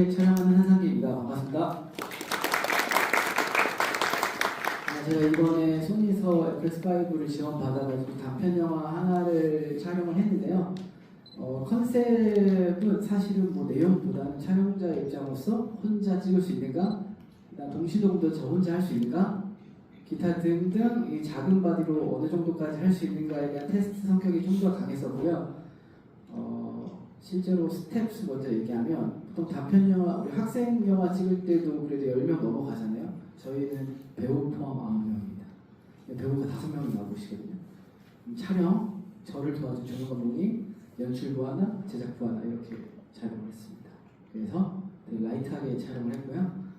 촬영하는 한상기입니다. 반갑습니다. 제가 이번에 소니에서 FX5를 지원받아가지고 단편 영화 하나를 촬영을 했는데요. 컨셉은 사실은 뭐 내용보다는 촬영자 입장으로서 혼자 찍을 수 있는가, 동시동도 저 혼자 할 수 있는가, 기타 등등 이 작은 바디로 어느 정도까지 할 수 있는가에 대한 테스트 성격이 좀 더 강했었고요. 실제로 스텝스 먼저 얘기하면 보통 단편 영화, 우리 학생 영화 찍을 때도 그래도 10명 넘어가잖아요. 저희는 배우 포함 9명입니다. 배우가 5명이 나오시거든요. 촬영, 저를 도와준 조명 감독님, 연출부 하나, 제작부 하나 이렇게 촬영을 했습니다. 그래서 되게 라이트하게 촬영을 했고요.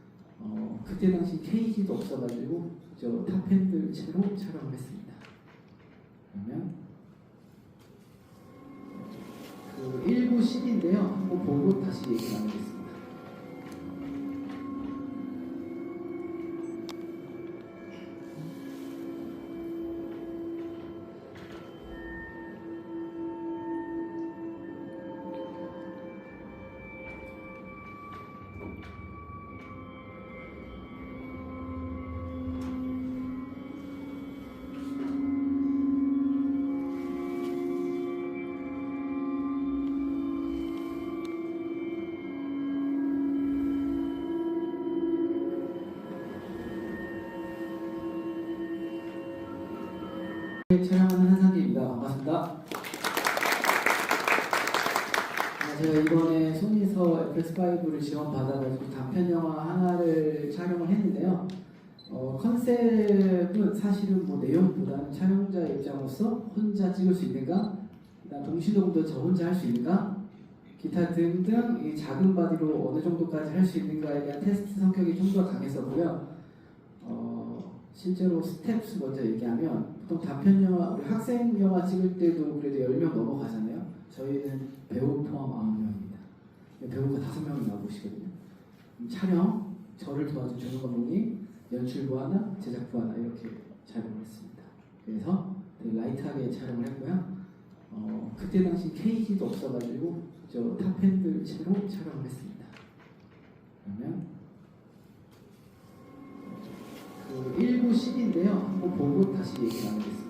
그때 당시 케이지도 없어가지고 저 탑핸들 채로 촬영을 했습니다. 그러면 그 일부 씬인데요. 한번 보고 다시 얘기 나누겠습니다. 촬영하는 한상기입니다. 반갑습니다. 제가 이번에 소니에서 FX5를 지원받아가지고 단편 영화 하나를 촬영을 했는데요. 컨셉은 사실은 뭐 내용보다는 촬영자 입장으로서 혼자 찍을 수 있는가, 동시동도 저 혼자 할 수 있는가, 기타 등등 이 작은 바디로 어느 정도까지 할 수 있는가에 대한 테스트 성격이 좀 더 강했었고요. 실제로 스텝스 먼저 얘기하면 보통 단편 영화, 우리 학생 영화 찍을 때도 그래도 10명 넘어가잖아요. 저희는 배우 포함 9명입니다. 배우가 5명이 나오시거든요. 촬영, 저를 도와준 조명 감독님, 연출부 하나, 제작부 하나 이렇게 촬영을 했습니다. 그래서 되게 라이트하게 촬영을 했고요. 그때 당시 케이지도 없어가지고 저 탑핸들 채로 촬영을 했습니다. 그러면 그 일부 씬인데요. 한번 보고 다시 얘기 나누겠습니다.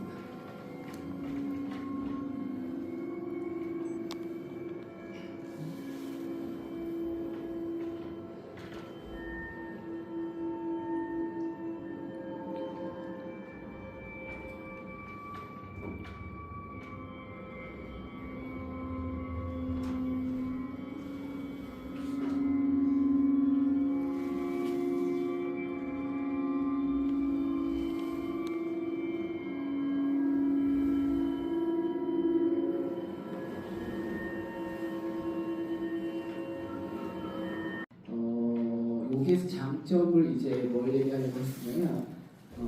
여기에서 장점을 이제 뭘 얘기하려고 했으면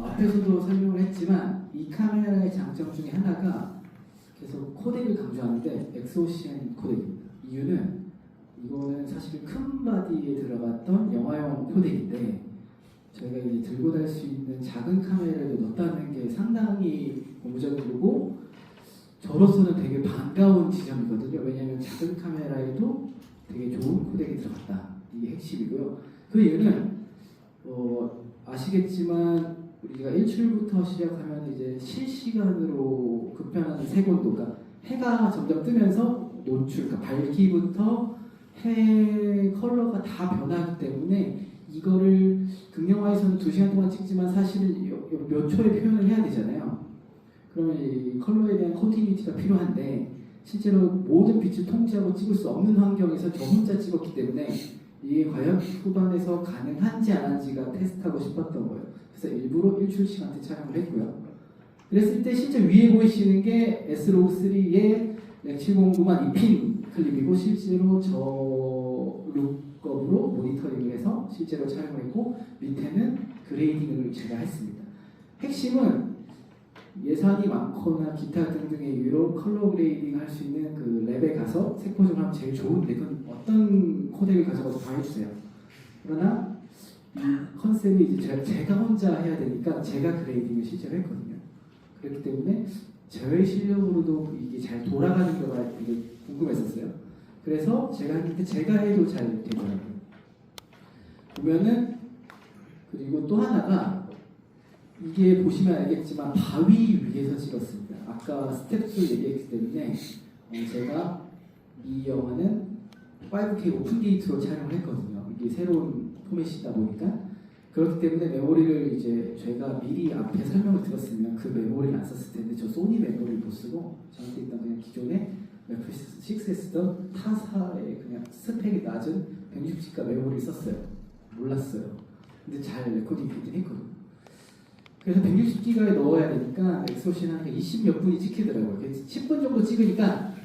앞에서도 설명을 했지만 이 카메라의 장점 중에 하나가 계속 코덱을 강조하는데 엑소시엔 코덱입니다. 이유는 이거는 사실 큰 바디에 들어갔던 영화용 코덱인데 저희가 이제 들고 다닐 수 있는 작은 카메라를 넣었다는 게 상당히 고무적인 거고 저로서는 되게 반가운 지점이거든요. 왜냐하면 작은 카메라에도 되게 좋은 코덱이 들어갔다. 이게 핵심이고요. 그 이유는 아시겠지만 우리가 일출부터 시작하면 이제 실시간으로 급변하는 색온도, 그러니까 해가 점점 뜨면서 노출, 그러니까 밝기부터 해 컬러가 다 변하기 때문에 이거를 극영화에서는 2시간 동안 찍지만 사실은 몇 초에 표현을 해야 되잖아요. 그러면 이 컬러에 대한 컨티뉴티가 필요한데 실제로 모든 빛을 통제하고 찍을 수 없는 환경에서 저 혼자 찍었기 때문에 이게 과연 후반에서 가능한지 안 한지가 테스트하고 싶었던 거예요. 그래서 일부러 일출 시간대 촬영을 했고요. 그랬을 때 실제 위에 보이시는 게 S-Log3의 렉 709만 입힌 클립이고 실제로 저 룩업으로 모니터링을 해서 실제로 촬영을 했고 밑에는 그레이딩을 제가 했습니다. 핵심은 예산이 많거나 기타 등등의 이유로 컬러 그레이딩 할 수 있는 그 랩에 가서 색 포징을 하면 제일 좋은데 그건 어떤 코덱을 가져가서 다 해주세요. 그러나 이 컨셉이 이제 제가 혼자 해야 되니까 제가 그레이딩을 실제로 했거든요. 그렇기 때문에 저의 실력으로도 이게 잘 돌아가는 거가 되게 궁금했었어요. 그래서 제가 했는데 제가 해도 잘 되더라고요. 보면은 그리고 또 하나가 이게 보시면 알겠지만 바위 위에서 찍었습니다. 아까 스텝2 얘기했기 때문에 제가 이 영화는 5K 오픈 게이트로 촬영을 했거든요. 이게 새로운 포맷이다 보니까 그렇기 때문에 메모리를 이제 제가 미리 앞에 설명을 들었으면 그 메모리를 안 썼을 텐데 저 소니 메모리를 못 쓰고 저한테 있던 그냥 기존의 FS 6에 쓰던 타사의 그냥 스펙이 낮은 160기가 메모리를 썼어요. 몰랐어요. 근데 잘 레코딩 되긴 했거든요. 그래서 160기가에 넣어야 되니까 엑소신 한 20몇 분이 찍히더라고요. 10분 정도 찍으니까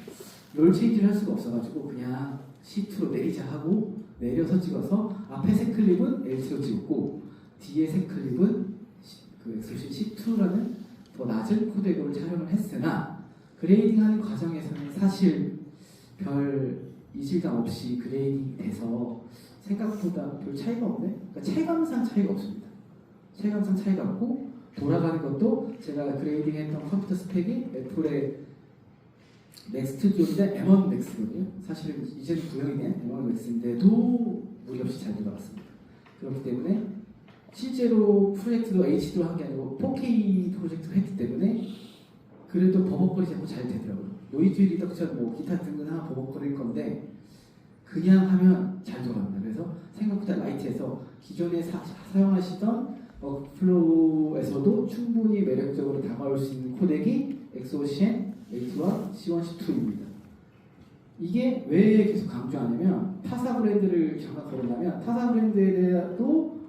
롤 체인지를 할 수가 없어가지고 그냥 C2로 내리자 하고 내려서 찍어서 앞에 세 클립은 L2로 찍었고 뒤에 세 클립은 그 엑소신 C2라는 더 낮은 코덱으로 촬영을 했으나 그레이딩하는 과정에서는 사실 별 이질감 없이 그레이딩이 돼서 생각보다 별 차이가 없네. 그러니까 체감상 차이가 없습니다. 체감상 차이가 없고 돌아가는 것도 제가 그레이딩했던 컴퓨터 스펙이 애플의 넥스트존인데 M1 맥스거든요. 사실은 이제는 구형이 된 M1 맥스인데도 무리 없이 잘 돌아갔습니다. 그렇기 때문에 실제로 프로젝트도 HD로 한 게 아니고 4K 프로젝트를 했기 때문에 그래도 버벅거리지 않고 잘 되더라고요. 노이즈 리덕션, 뭐 기타 등은 하나 버벅거릴 건데 그냥 하면 잘 돌아갑니다. 그래서 생각보다 라이트해서 기존에 사용하시던 워크플로우에서도 충분히 매력적으로 다가올 수 있는 코덱이 엑소시엔 8와 C1, C2입니다. 이게 왜 계속 강조하냐면 타사 브랜드를 잠깐 거론하면 타사 브랜드에도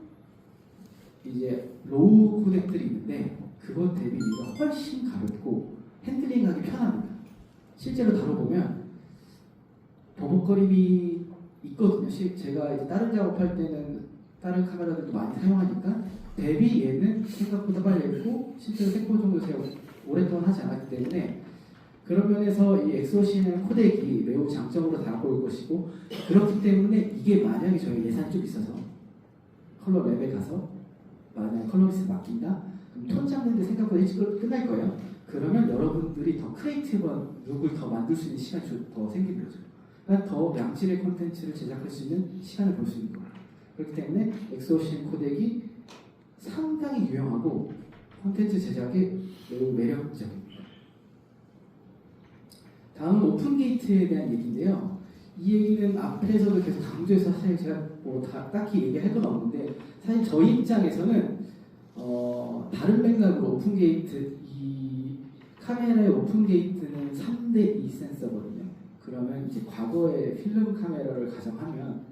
이제 로우 코덱들이 있는데 그것 대비 이가 훨씬 가볍고 핸들링하기 편합니다. 실제로 다뤄보면 버벅거림이 있거든요. 제가 이제 다른 작업할 때는 다른 카메라들도 많이 사용하니까 대비 얘는 생각보다 빨리 했고 실제로 100번 정도 제가 오랫동안 하지 않았기 때문에 그런 면에서 이 엑소시는 코덱이 매우 장점으로 다가올 것이고 그렇기 때문에 이게 만약에 저희 예산이 좀 있어서 컬러 랩에 가서 만약 컬러리스트 맡긴다? 그럼 톤 잡는데 생각보다 일찍 끝날 거예요. 그러면 여러분들이 더 크리에이티브한 룩을 더 만들 수 있는 시간이 더 생기는 거죠. 그러니까 더 양질의 콘텐츠를 제작할 수 있는 시간을 볼 수 있는 거예요. 그렇기 때문에 엑소신 코덱이 상당히 유용하고 콘텐츠 제작에 매우 매력적입니다. 다음은 오픈 게이트에 대한 얘기인데요. 이 얘기는 앞에서도 계속 강조해서 사실 제가 뭐 딱히 얘기할 건 없는데 사실 저희 입장에서는 다른 맥락으로 오픈 게이트 이 카메라의 오픈 게이트는 3:2 센서거든요. 그러면 이제 과거의 필름 카메라를 가정하면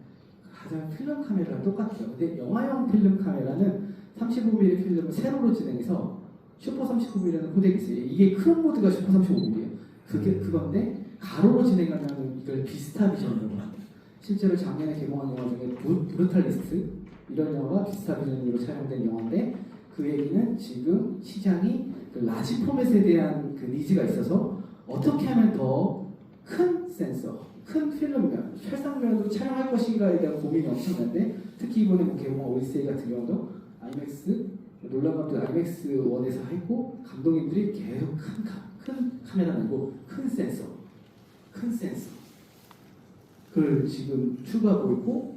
가장 필름 카메라랑 똑같아요. 근데 영화용 필름 카메라는 35mm 필름을 세로로 진행해서 슈퍼 35mm라는 코덱이 있어요. 이게 크롬 모드가 슈퍼 35mm예요. 그건데 가로로 진행하면 이걸 비스타 비전으로 합니다. 실제로 작년에 개봉한 영화 중에 브루탈리스트 이런 영화가 비스타 비전으로 촬영된 영화인데 그 얘기는 지금 시장이 그 라지 포맷에 대한 그 니즈가 있어서 어떻게 하면 더 큰 센서, 큰 필름면, 촬상면으로 촬영할 것인가에 대한 고민이 엄청난데 특히 이번에 뭐 개봉한 오디세이 같은 경우도 아이맥스, 놀란 감독 아이맥스 1에서 했고 감독님들이 계속 큰 카메라 말고 큰 센서 그걸 지금 추구하고 있고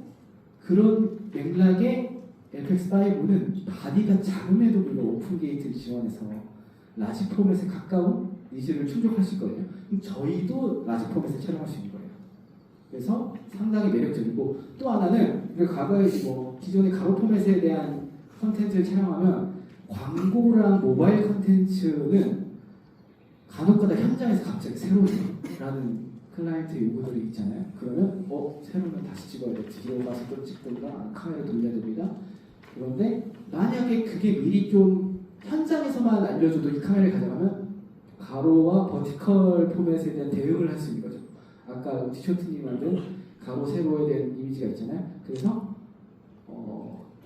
그런 맥락의 FX5는 바디가 작음에도 불구하고 오픈 게이트를 지원해서 라지 포맷에 가까운 니즈를 충족할 수 있거든요. 그럼 저희도 라지 포맷을 촬영할 수 있는 거예요. 그래서 상당히 매력적이고 또 하나는 과거에 뭐 기존의 가로 포맷에 대한 컨텐츠를 촬영하면 광고랑 모바일 컨텐츠는 간혹가다 현장에서 갑자기 새로운라는 클라이언트 요구들이 있잖아요. 그러면 새로면 다시 찍어야 돼. 뒤로 가서 또 찍든가 카메라 돌려야 됩니다. 그런데 만약에 그게 미리 좀 현장에서만 알려줘도 이 카메라를 가져가면 가로와 버티컬 포맷에 대한 대응을 할 수 있는 거죠. 아까 디쇼트님 만든 가로 세로에 대한 이미지가 있잖아요. 그래서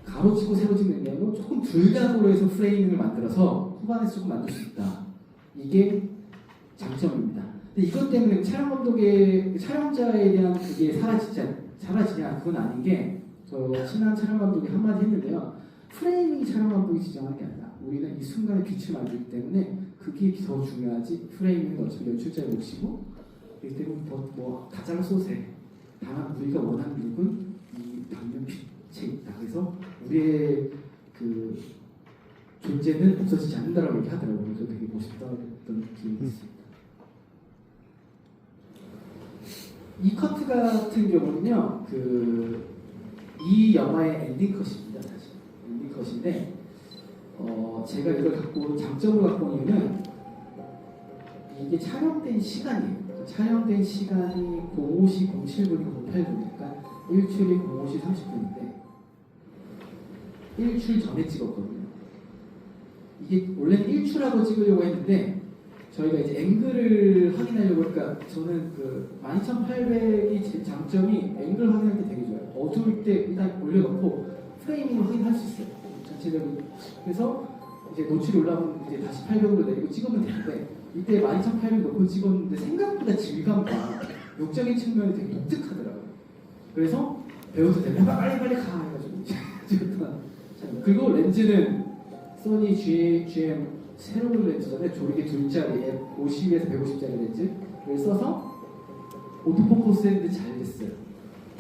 가로 찍고 세로 찍는 게 아니고 조금 불가로로 해서 프레이밍을 만들어서 후반에서 조금 만들 수 있다. 이게 장점입니다. 근데 이것 때문에 촬영 감독의 촬영자에 대한 그게 사라지냐 그건 아닌 게 저 친한 촬영 감독이 한마디 했는데요. 프레이밍이 촬영 감독이 지정하는 게 아니라 우리는 이 순간에 빛을 만들기 때문에 그게 더 중요하지 프레이밍은 어차피 연출자의 몫이고 그렇기 때문에 뭐 가장 소세 다만 우리가 원하는 룩은 이 방면 빛에 있다. 그래서 우리의 그 존재는 없어지지 않는다라고 얘기하더라고요. 그래서 되게 멋있다는 기억이 있습니다. 이 커트 같은 경우는요, 이 영화의 엔딩 컷입니다. 사실 엔딩 컷인데, 제가 이걸 장점으로 갖고 온 이유는 이게 촬영된 시간이에요. 촬영된 시간이 05시 07분이고 08분이니까 일출이 05시 30분인데 일출 전에 찍었거든요. 이게 원래는 일출하고 찍으려고 했는데 저희가 이제 앵글을 확인하려고 하니까 저는 그 12800이 제 장점이 앵글 확인할 때 되게 좋아요. 어두울 때 일단 올려놓고 프레이밍을 확인할 수 있어요. 전체적인. 그래서 이제 노출이 올라오면 이제 다시 800으로 내리고 찍으면 되는데 이때 12800 놓고 찍었는데 생각보다 질감과 욕적인 측면이 되게 독특하더라고요. 그래서 배우들 빨리 가 해가지고 찍었던. 그리고 렌즈는 소니 GM 새로운 렌즈잖아요. 조리개 2짜리 50에서 150짜리 렌즈를 써서 오토포커스 했는데 잘 됐어요.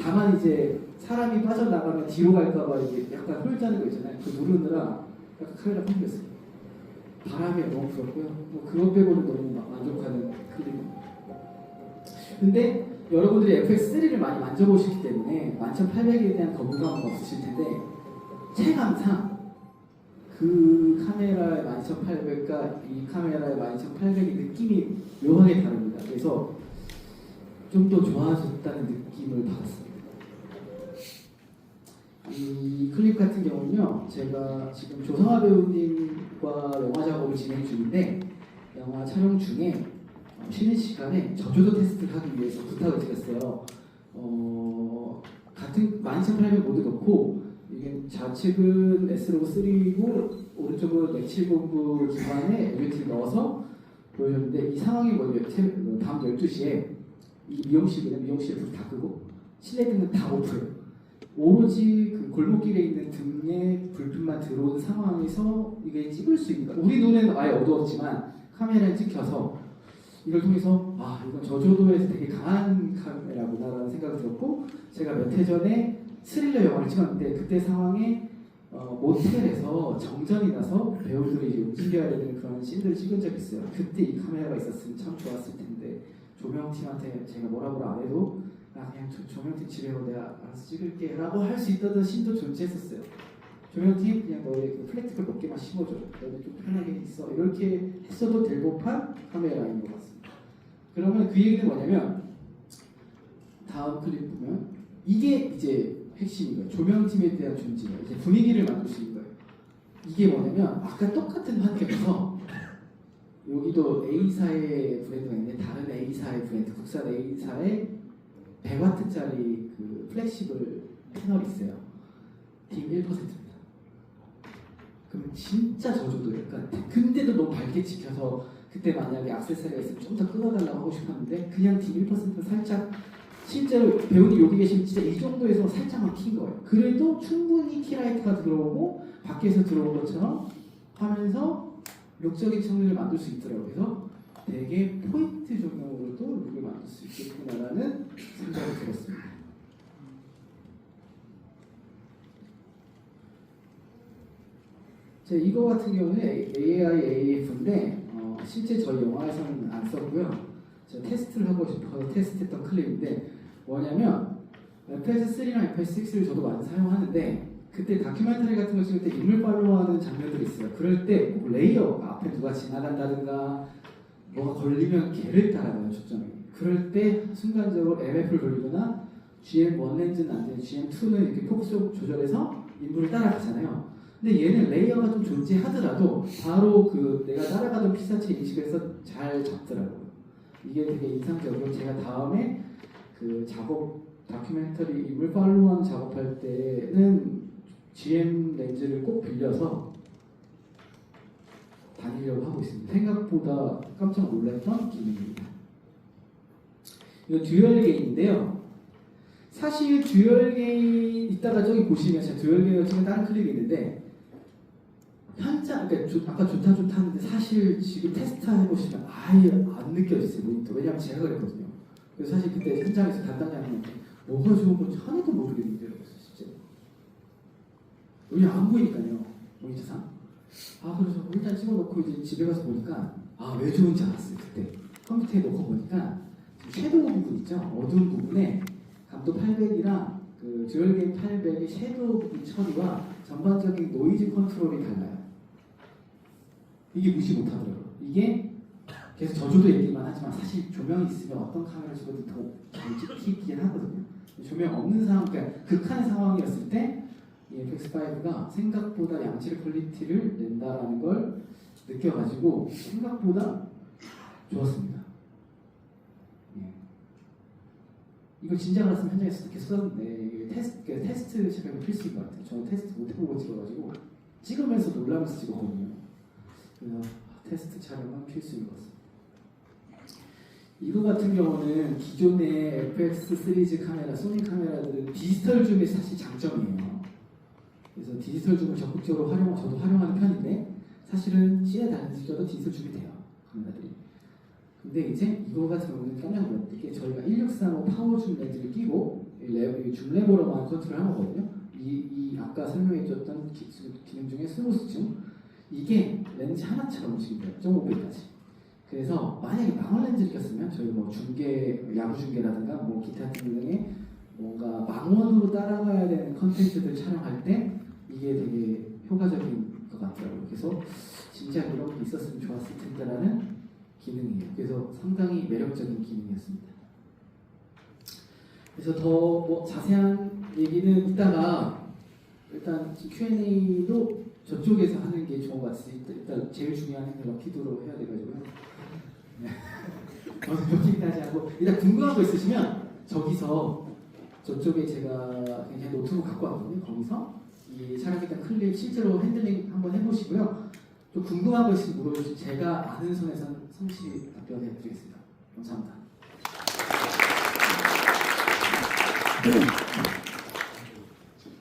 다만 이제 사람이 빠져나가면 뒤로 갈까봐 이게 약간 홀자는 거 있잖아요. 그 누르느라 약간 카메라 끊겼어요. 바람이 너무 불었고요. 뭐 그것 빼고는 너무 만족하는 클립입니다. 근데 여러분들이 FX3를 많이 만져보시기 때문에 11800에 대한 거부감은 없으실 텐데 체감상 그 카메라의 12800과 이 카메라의 12800의 느낌이 묘하게 다릅니다. 그래서 좀 더 좋아졌다는 느낌을 받았습니다. 이 클립 같은 경우는요, 제가 지금 조성아 배우님과 영화 작업을 진행 중인데 영화 촬영 중에 쉬는 시간에 저조도 테스트를 하기 위해서 부탁을 드렸어요. 같은 12800 모드 넣고 이게 좌측은 S로고 3고 오른쪽은 맥709 기반에 LUT를 넣어서 보여줬는데 이 상황이 뭐예요? 다음 12시에 이 미용실이나 미용실 불 다 끄고 실내 등은 다 오프해요. 오로지 그 골목길에 있는 등에 불빛만 들어온 상황에서 이게 찍을 수 있는 거예요. 우리 눈에는 아예 어두웠지만 카메라에 찍혀서 이걸 통해서 이건 저조도에서 되게 강한 카메라구나라는 생각이 들었고 제가 몇 해 전에 스릴러 영화를 찍었는데 그때 상황에 모텔에서 정전이 나서 배우들이 이제 움직여야 되는 그런 씬들을 찍은 적이 있어요. 그때 이 카메라가 있었으면 참 좋았을 텐데 조명팀한테 제가 뭐라고 안 해도 그냥 조명팀 집에 오고 내가 알아서 찍을게 라고 할 수 있다던 씬도 존재했었어요. 조명팀 그냥 너의 그 플래티컬 몇 개만 심어줘. 너는 좀 편하게 있어. 이렇게 했어도 될 법한 카메라인 것 같습니다. 그러면 그 얘기는 뭐냐면 다음 클립 보면 이게 이제 핵심인 거예요. 조명팀에 대한 존재예요. 이제 분위기를 만들 수 있는 거예요. 이게 뭐냐면 아까 똑같은 환경에서 여기도 A사의 브랜드가 있는데 다른 A사의 브랜드, 국산 A사의 100W짜리 그 플렉시블 패널이 있어요. 딤 1%입니다. 그럼 진짜 저조도예요. 그러니까 근데도 너무 밝게 찍혀서 그때 만약에 액세서리가 있으면 좀 더 끊어달라고 하고 싶었는데 그냥 딤 1%는 살짝 실제로 배우님 여기 계시면 진짜 이 정도에서 살짝만 킨 거예요. 그래도 충분히 키라이트가 들어오고 밖에서 들어온 것처럼 하면서 룩적인 측면을 만들 수 있더라고요. 그래서 되게 포인트 조명으로도 룩을 만들 수 있겠구나라는 생각이 들었습니다. 이거 같은 경우는 AI AF인데 실제 저희 영화에서는 안 썼고요. 제가 테스트를 하고 싶어서 테스트했던 클립인데 뭐냐면 FS3랑 FS6를 저도 많이 사용하는데 그때 다큐멘터리 같은 거 찍을 때 인물 팔로우하는 장면들이 있어요. 그럴 때 꼭 레이어 앞에 누가 지나간다든가 뭐가 걸리면 걔를 따라가요. 초점이. 그럴 때 순간적으로 MF를 돌리거나 GM1 렌즈는 안 돼요. GM2는 이렇게 폭속 조절해서 인물을 따라가잖아요. 근데 얘는 레이어가 좀 존재하더라도 바로 그 내가 따라가던 피사체 인식에서 잘 잡더라고요. 이게 되게 인상적이고 제가 다음에 그 작업 다큐멘터리 인물 팔로우하는 작업할 때는 GM 렌즈를 꼭 빌려서 다니려고 하고 있습니다. 생각보다 깜짝 놀랐던 기능입니다. 이거 듀얼 게인인데요. 사실 듀얼 게인 이따가 저기 보시면 제가 듀얼 게인을 찍은 다른 클립이 있는데 현장 그러니까 아까 좋다 하는데 사실 지금 테스트 해보시면 아예 안 느껴졌어요 모니터. 왜냐면 제가 그랬거든요. 그래서 사실 그때 현장에서 담당자님한테 뭐가 좋은 건지 하나도 모르겠는데요. 진짜 여기 안 보이니까요. 모니터상. 그래서 일단 찍어놓고 이제 집에 가서 보니까 왜 좋은지 알았어요. 그때 컴퓨터에 놓고 보니까 섀도우 부분 있죠. 어두운 부분에 감도 800이랑 그 듀얼게임 800의 섀도우 부분 처리와 전반적인 노이즈 컨트롤이 달라요. 이게 무시 못하더라고요. 이게 계속 저조도 얘기만 하지만 사실 조명이 있으면 어떤 카메라 찍어도 더 잘 찍히긴 하거든요. 조명 없는 상황, 그러니까 극한 상황이었을 때 이 FX5가 생각보다 양질 퀄리티를 낸다라는 걸 느껴가지고 생각보다 좋았습니다. 예. 이거 진작 알았으면 현장에서 이렇게 썼는데 테스트 제작이 필수인 것 같아요. 저는 테스트 못 해보고 찍어가지고 찍으면서 놀라면서 찍었거든요. 그래서 테스트 촬영은 필수인 것 같습니다. 이거 같은 경우는 기존의 FX 시리즈 카메라, 소니 카메라들은 디지털 줌이 사실 장점이에요. 그래서 디지털 줌을 적극적으로 저도 활용하는 편인데 사실은 시에 다니시켜도 디지털 줌이 돼요, 카메라들이. 근데 이제 이거 같은 경우는 깜짝 놀랐던 게 저희가 1635 파워 줌 렌즈를 끼고 줌 레버로만 컨트롤 한 거거든요. 이 아까 설명해줬던 기능 중에 스무스 줌, 이게 렌즈 하나처럼 움직입니다. 0.5배까지. 그래서 만약에 망원 렌즈를 꼈으면 저희 뭐 야구 중계라든가 뭐 기타 등등의 뭔가 망원으로 따라가야 되는 컨텐츠들 촬영할 때 이게 되게 효과적인 것 같더라고요. 그래서 진짜 이런 게 있었으면 좋았을 텐데라는 기능이에요. 그래서 상당히 매력적인 기능이었습니다. 그래서 더 뭐 자세한 얘기는 이따가 일단 Q&A도 저쪽에서 하는 게 좋은 것 같습니다. 일단 제일 중요한 게 럭키도로 해야 돼가지고요. 네. 럭키까지 하고 일단 궁금한 거 있으시면 저기서 저쪽에 제가 그냥 노트북 갖고 왔거든요. 거기서 이 촬영했던 클립 실제로 핸들링 한번 해보시고요. 좀 궁금한 거 있으면 물어주시면 제가 아는 선에서 성실히 답변해 드리겠습니다. 감사합니다.